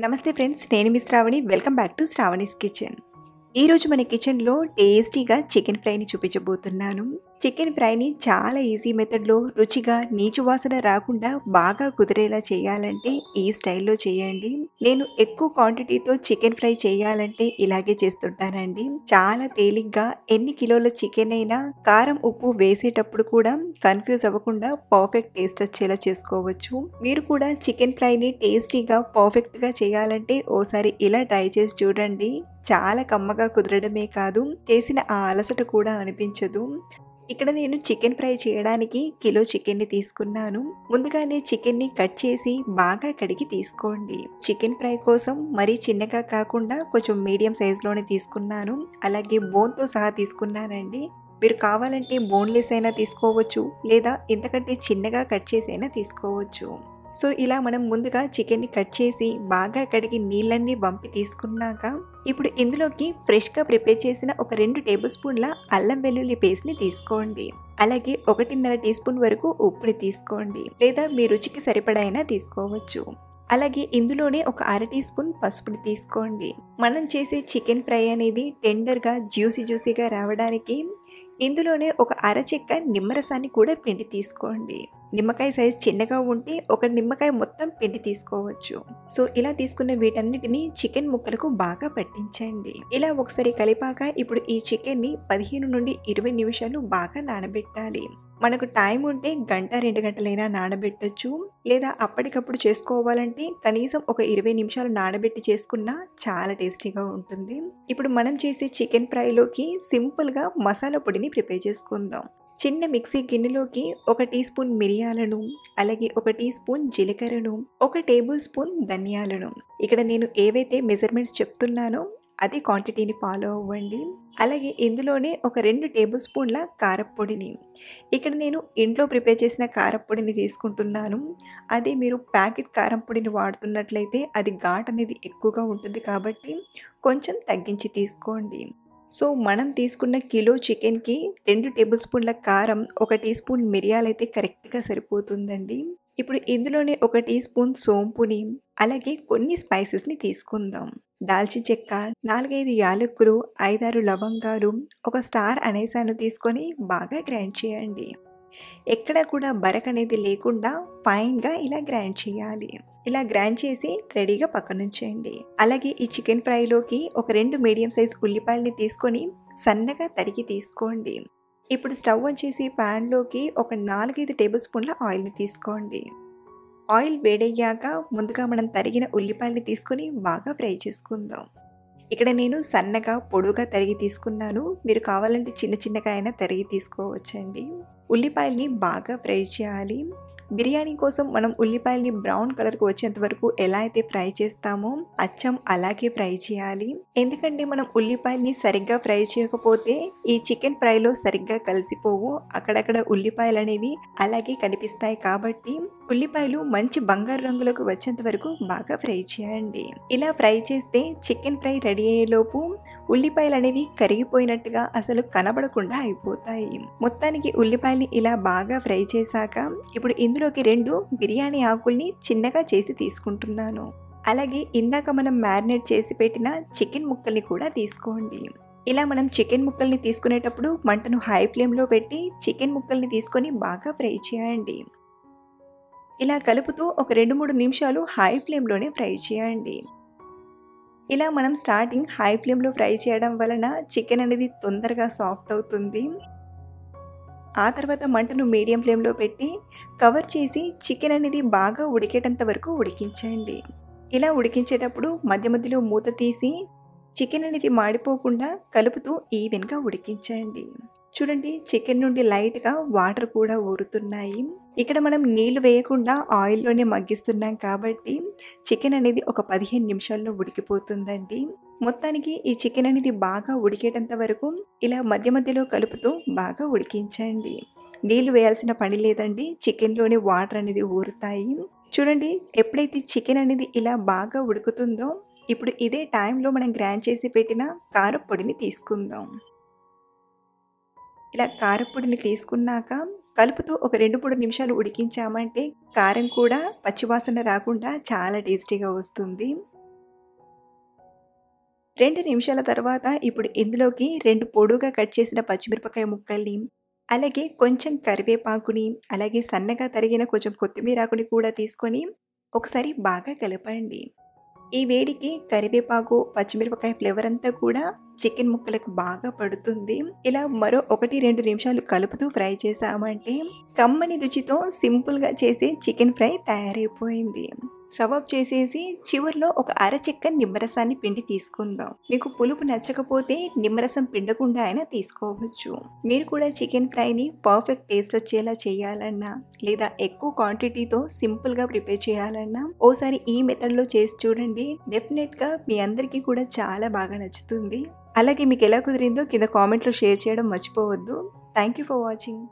నమస్తే ఫ్రెండ్స్, నేను మీ Shravani. Welcome back to Shravani's kitchen. ఈరోజు మన కిచెన్లో టేస్టీగా చికెన్ ఫ్రైని చూపించబోతున్నాను. చికెన్ ఫ్రైని చాలా ఈజీ మెథడ్లో రుచిగా నీచు వాసన రాకుండా బాగా కుదిరేలా చేయాలంటే ఈ స్టైల్లో చేయండి. నేను ఎక్కువ క్వాంటిటీతో చికెన్ ఫ్రై చేయాలంటే ఇలాగే చేస్తుంటానండి. చాలా తేలిగ్గా ఎన్ని కిలోల చికెన్ అయినా కారం ఉప్పు వేసేటప్పుడు కూడా కన్ఫ్యూజ్ అవ్వకుండా పర్ఫెక్ట్ టేస్ట్ వచ్చేలా చేసుకోవచ్చు. మీరు కూడా చికెన్ ఫ్రైని టేస్టీగా పర్ఫెక్ట్గా చేయాలంటే ఓసారి ఇలా ట్రై చేసి చూడండి. చాలా కమ్మగా కుదరడమే కాదు, చేసిన ఆ అలసట కూడా అనిపించదు. ఇక్కడ నేను చికెన్ ఫ్రై చేయడానికి కిలో చికెన్ని తీసుకున్నాను. ముందుగానే చికెన్ని కట్ చేసి బాగా కడిగి తీసుకోండి. చికెన్ ఫ్రై కోసం మరీ చిన్నగా కాకుండా కొంచెం మీడియం సైజులోనే తీసుకున్నాను. అలాగే బోన్తో సహా తీసుకున్నానండి. మీరు కావాలంటే బోన్లెస్ అయినా తీసుకోవచ్చు, లేదా ఇంతకంటే చిన్నగా కట్ చేసి అయినా తీసుకోవచ్చు. సో ఇలా మనం ముందుగా చికెన్ని కట్ చేసి బాగా కడిగి నీళ్ళన్నీ వంపి తీసుకున్నాక ఇప్పుడు ఇందులోకి ఫ్రెష్గా ప్రిపేర్ చేసిన ఒక 2 టేబుల్ స్పూన్ల అల్లం వెల్లుల్లి పేస్ట్ని తీసుకోండి. అలాగే 1.5 టీ స్పూన్ వరకు ఉప్పుని తీసుకోండి, లేదా మీ రుచికి సరిపడైనా తీసుకోవచ్చు. అలాగే ఇందులోనే ఒక 1/2 టీ స్పూన్ పసుపుని తీసుకోండి. మనం చేసే చికెన్ ఫ్రై అనేది టెండర్గా జ్యూసీగా రావడానికి ఇందులోనే ఒక అరచెక్క నిమ్మరసాన్ని కూడా పిండి తీసుకోండి. నిమ్మకాయ సైజ్ చిన్నగా ఉంటే ఒక నిమ్మకాయ మొత్తం పిండి తీసుకోవచ్చు. సో ఇలా తీసుకున్న వీటన్నిటిని చికెన్ ముక్కలకు బాగా పట్టించండి. ఇలా ఒకసారి కలిపాక ఇప్పుడు ఈ చికెన్ని 15 నుండి 20 నిమిషాలు బాగా నానబెట్టాలి. మనకు టైం ఉంటే 1-2 గంటలైనా నానబెట్టొచ్చు, లేదా అప్పటికప్పుడు చేసుకోవాలంటే కనీసం ఒక 20 నిమిషాలు నానబెట్టి చేసుకున్నా చాలా టేస్టీగా ఉంటుంది. ఇప్పుడు మనం చేసే చికెన్ ఫ్రైలోకి సింపుల్గా మసాలా పొడిని ప్రిపేర్ చేసుకుందాం. చిన్న మిక్సీ గిన్నెలోకి 1 టీ స్పూన్ మిరియాలను, అలాగే 1 టీ స్పూన్ జీలకర్రను, 1 టేబుల్ స్పూన్ ధనియాలను, ఇక్కడ నేను ఏవైతే మెజర్మెంట్స్ చెప్తున్నానో అదే క్వాంటిటీని ఫాలో అవ్వండి. అలాగే ఇందులోనే ఒక 2 టేబుల్ స్పూన్ల కారప్పొడిని, ఇక్కడ నేను ఇంట్లో ప్రిపేర్ చేసిన కారప్పొడిని తీసుకుంటున్నాను. అదే మీరు ప్యాకెట్ కారం పొడిని వాడుతున్నట్లయితే అది ఘాట్ అనేది ఎక్కువగా ఉంటుంది, కాబట్టి కొంచెం తగ్గించి తీసుకోండి. సో మనం తీసుకున్న కిలో చికెన్కి 2 టేబుల్ స్పూన్ల కారం, 1 టీ స్పూన్ మిరియాలైతే కరెక్ట్గా సరిపోతుందండి. ఇప్పుడు ఇందులోనే 1 టీ స్పూన్ సోంపుని, అలాగే కొన్ని స్పైసెస్ని తీసుకుందాం. దాల్చిన చెక్క, 4-5 యాలకులు, 5-6 లవంగాలు, 1 స్టార్ అనేసాను తీసుకొని బాగా గ్రైండ్ చేయండి. ఎక్కడ కూడా బరక్ అనేది లేకుండా ఫైన్గా ఇలా గ్రైండ్ చేయాలి. ఇలా గ్రైండ్ చేసి రెడీగా పక్కనుంచేయండి. అలాగే ఈ చికెన్ ఫ్రైలోకి ఒక 2 మీడియం సైజ్ ఉల్లిపాయలని తీసుకొని సన్నగా తరిగి తీసుకోండి. ఇప్పుడు స్టవ్ ఆన్ చేసి ప్యాన్లోకి ఒక 4-5 టేబుల్ స్పూన్ల ఆయిల్ని తీసుకోండి. ఆయిల్ వేడయ్యాక ముందుగా మనం తరిగిన ఉల్లిపాయలని తీసుకొని బాగా ఫ్రై చేసుకుందాం. ఇక్కడ నేను సన్నగా పొడుగా తరిగి తీసుకున్నాను. మీరు కావాలంటే చిన్నగా అయినా తరిగి తీసుకోవచ్చండి. ఉల్లిపాయల్ని బాగా ఫ్రై చేయాలి. బిర్యానీ కోసం మనం ఉల్లిపాయల్ని బ్రౌన్ కలర్కి వచ్చేంత వరకు ఎలా అయితే ఫ్రై చేస్తామో అచ్చం అలాగే ఫ్రై చేయాలి. ఎందుకంటే మనం ఉల్లిపాయల్ని సరిగ్గా ఫ్రై చేయకపోతే ఈ చికెన్ ఫ్రైలో సరిగ్గా కలిసిపోవు, అక్కడక్కడ ఉల్లిపాయలు అనేవి అలాగే కనిపిస్తాయి. కాబట్టి ఉల్లిపాయలు మంచి బంగారు రంగులోకి వచ్చేంత వరకు బాగా ఫ్రై చేయండి. ఇలా ఫ్రై చేస్తే చికెన్ ఫ్రై రెడీ అయ్యేలోపు ఉల్లిపాయలు అనేవి కరిగిపోయినట్టుగా అసలు కనబడకుండా అయిపోతాయి. మొత్తానికి ఉల్లిపాయల్ని ఇలా బాగా ఫ్రై చేశాక ఇప్పుడు ఇందులోకి 2 బిర్యానీ ఆకుల్ని చిన్నగా చేసి తీసుకుంటున్నాను. అలాగే ఇందాక మనం మ్యారినేట్ చేసి పెట్టిన చికెన్ ముక్కల్ని కూడా తీసుకోండి. ఇలా మనం చికెన్ ముక్కల్ని తీసుకునేటప్పుడు మంటను హై ఫ్లేమ్లో పెట్టి చికెన్ ముక్కల్ని తీసుకొని బాగా ఫ్రై చేయండి. ఇలా కలుపుతూ ఒక 2-3 నిమిషాలు హై ఫ్లేమ్లోనే ఫ్రై చేయండి. ఇలా మనం స్టార్టింగ్ హై ఫ్లేమ్లో ఫ్రై చేయడం వలన చికెన్ అనేది తొందరగా సాఫ్ట్ అవుతుంది. ఆ తర్వాత మంటను మీడియం ఫ్లేమ్లో పెట్టి కవర్ చేసి చికెన్ అనేది బాగా ఉడికేటంత వరకు ఉడికించండి. ఇలా ఉడికించేటప్పుడు మధ్య మధ్యలో మూత తీసి చికెన్ అనేది మాడిపోకుండా కలుపుతూ ఈవెన్గా ఉడికించండి. చూడండి, చికెన్ నుండి లైట్గా వాటర్ కూడా ఊరుతున్నాయి. ఇక్కడ మనం నీళ్లు వేయకుండా ఆయిల్లోనే మగ్గిస్తున్నాం కాబట్టి చికెన్ అనేది ఒక 15 నిమిషాల్లో ఉడికిపోతుందండి. మొత్తానికి ఈ చికెన్ అనేది బాగా ఉడికేటంత వరకు ఇలా మధ్య మధ్యలో కలుపుతూ బాగా ఉడికించండి. నీళ్లు వేయాల్సిన పని లేదండి, చికెన్లోనే వాటర్ అనేది ఊరుతాయి. చూడండి, ఎప్పుడైతే చికెన్ అనేది ఇలా బాగా ఉడుకుతుందో ఇప్పుడు ఇదే టైంలో మనం గ్రైండ్ చేసి పెట్టిన కారప్పొడిని తీసుకుందాం. ఇలా కారప్పొడిని తీసుకున్నాక కలుపుతూ ఒక 2-3 నిమిషాలు ఉడికించామంటే కారం కూడా పచ్చివాసన రాకుండా చాలా టేస్టీగా వస్తుంది. 2 నిమిషాల తర్వాత ఇప్పుడు ఇందులోకి 2 పొడుగ్గా కట్ చేసిన పచ్చిమిరపకాయ ముక్కల్ని, అలాగే కొంచెం కరివేపాకుని, అలాగే సన్నగా తరిగిన కొంచెం కొత్తిమీరాకుని కూడా తీసుకొని ఒకసారి బాగా కలపండి. ఈ వేడికి కరివేపాకు, పచ్చిమిరపకాయ ఫ్లేవర్ అంతా కూడా చికెన్ ముక్కలకు బాగా పడుతుంది. ఇలా మరో 1, 2 నిమిషాలు కలుపుతూ ఫ్రై చేశామంటే కమ్మని రుచితో సింపుల్‌గా చేసే చికెన్ ఫ్రై తయారైపోయింది. స్టవ్ ఆఫ్ చేసేసి చివర్లో ఒక అర చెక్క నిమ్మరసాన్ని పిండి తీసుకుందాం. మీకు పులుపు నచ్చకపోతే నిమ్మరసం పిండకుండా అయినా తీసుకోవచ్చు. మీరు కూడా చికెన్ ఫ్రైని పర్ఫెక్ట్ టేస్ట్ వచ్చేలా చేయాలన్నా, లేదా ఎక్కువ క్వాంటిటీతో సింపుల్‌గా ప్రిపేర్ చేయాలన్నా ఓసారి ఈ మెథడ్‌లో చేసి చూడండి. డెఫినెట్‌గా మీ అందరికీ కూడా చాలా బాగా నచ్చుతుంది. అలాగే మీకు ఎలా కుదిరిందో కింద కామెంట్‌లో షేర్ చేయడం మర్చిపోవద్దు. Thank you for watching.